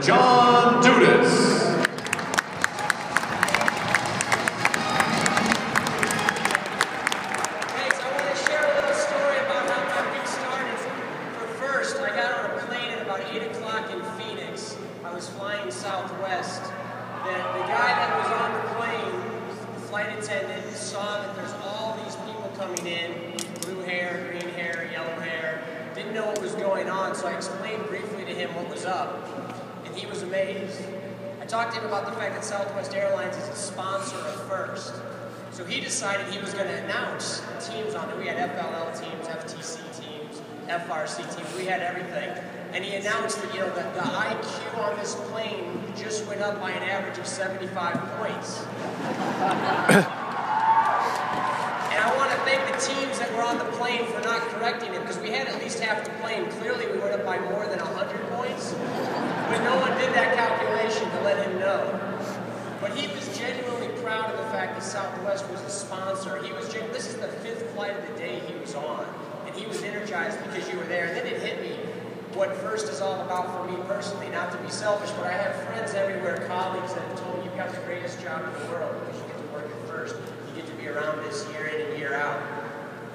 John Dudas. I was flying Southwest. The guy that was on the plane, the flight attendant, saw that there's all these people coming in, blue hair, green hair, yellow hair, didn't know what was going on, so I explained briefly to him what was up, and he was amazed. I talked to him about the fact that Southwest Airlines is a sponsor of First. So he decided he was going to announce teams on it. We had FLL teams, FTC teams, FRC teams, we had everything. And he announced that, the IQ on this plane just went up by an average of 75 points. And I want to thank the teams that were on the plane for not correcting it, because we had at least half the plane. Clearly we went up by more than 100 points, but no one did that calculation to let him know. But he was genuinely proud of the fact that Southwest was a sponsor. This is the 5th flight of the day he was on, and he was energized because you were there. And then it hit me what First is all about for me personally, not to be selfish, but I have friends everywhere, colleagues that have told me you've got the greatest job in the world because you get to work at First. You get to be around this year in and year out,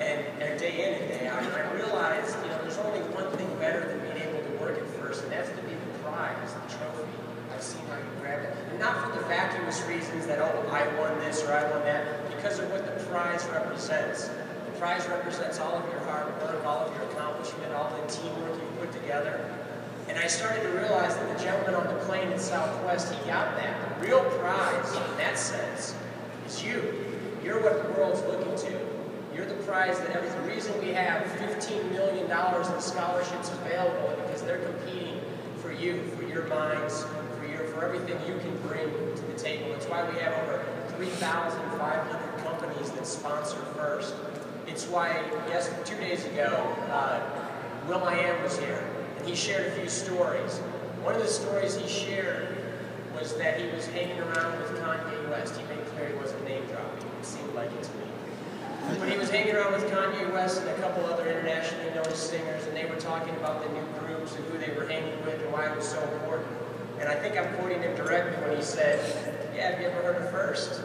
and day in and day out. And I realized, there's only one thing better than being able to work at First, and that's to be the prize, the trophy. I've seen how you grab it. And not for the vacuous reasons that, oh, I won this or I won that, because of what the prize represents. The prize represents all of your hard work, all of your accomplishment, all the teamwork you put together. And I started to realize that the gentleman on the plane at Southwest, he got that. The real prize, in that sense, is you. You're what the world's looking to. You're the prize that the reason we have $15 million in scholarships available is because they're competing for you, for your minds, for everything you can bring to the table. It's why we have over 3,500 companies that sponsor First. It's why, 2 days ago, Will I Am was here, and he shared a few stories. One of the stories he shared was that he was hanging around with Kanye West. He made clear he wasn't name dropping. It seemed like it to me. But he was hanging around with Kanye West and a couple other internationally noticed singers, and they were talking about the new groups and who they were hanging with and why it was so important. And I think I'm quoting him directly when he said, yeah, have you ever heard of First?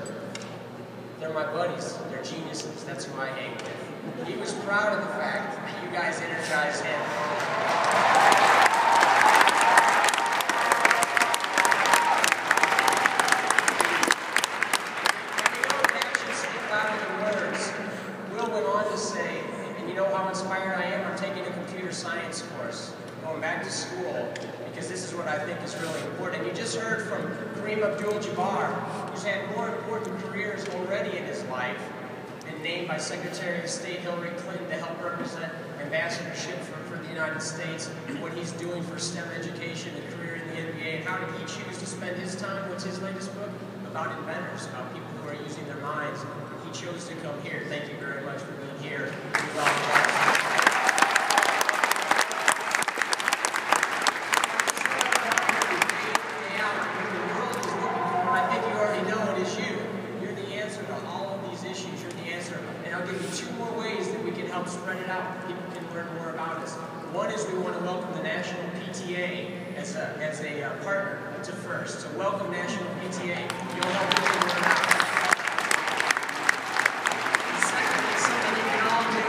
They're my buddies. They're geniuses. That's who I hang with. He was proud of the fact that you guys energized him. Actions speak louder than words. Will went on to say, and you know how inspired I am? I'm taking a computer science course, going back to school, because this is what I think is really important. And you just heard from Kareem Abdul-Jabbar, who's had more important careers already in his life, and named by Secretary of State Hillary Clinton to help represent ambassadorship for the United States, what he's doing for STEM education, a career in the NBA, and how did he choose to spend his time? What's his latest book? About inventors, about people who are using their minds. He chose to come here. Thank you very much for being here. I'll give you 2 more ways that we can help spread it out. People can learn more about us. One is we want to welcome the National PTA as a partner to First. So welcome National PTA. You'll help us learn out. Secondly, something you can all do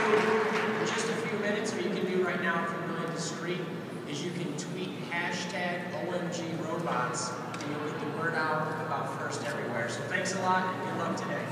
in just a few minutes, or you can do right now if you're really discreet, is you can tweet #OMGRobots, and you'll get the word out about First everywhere. So thanks a lot, and good luck today.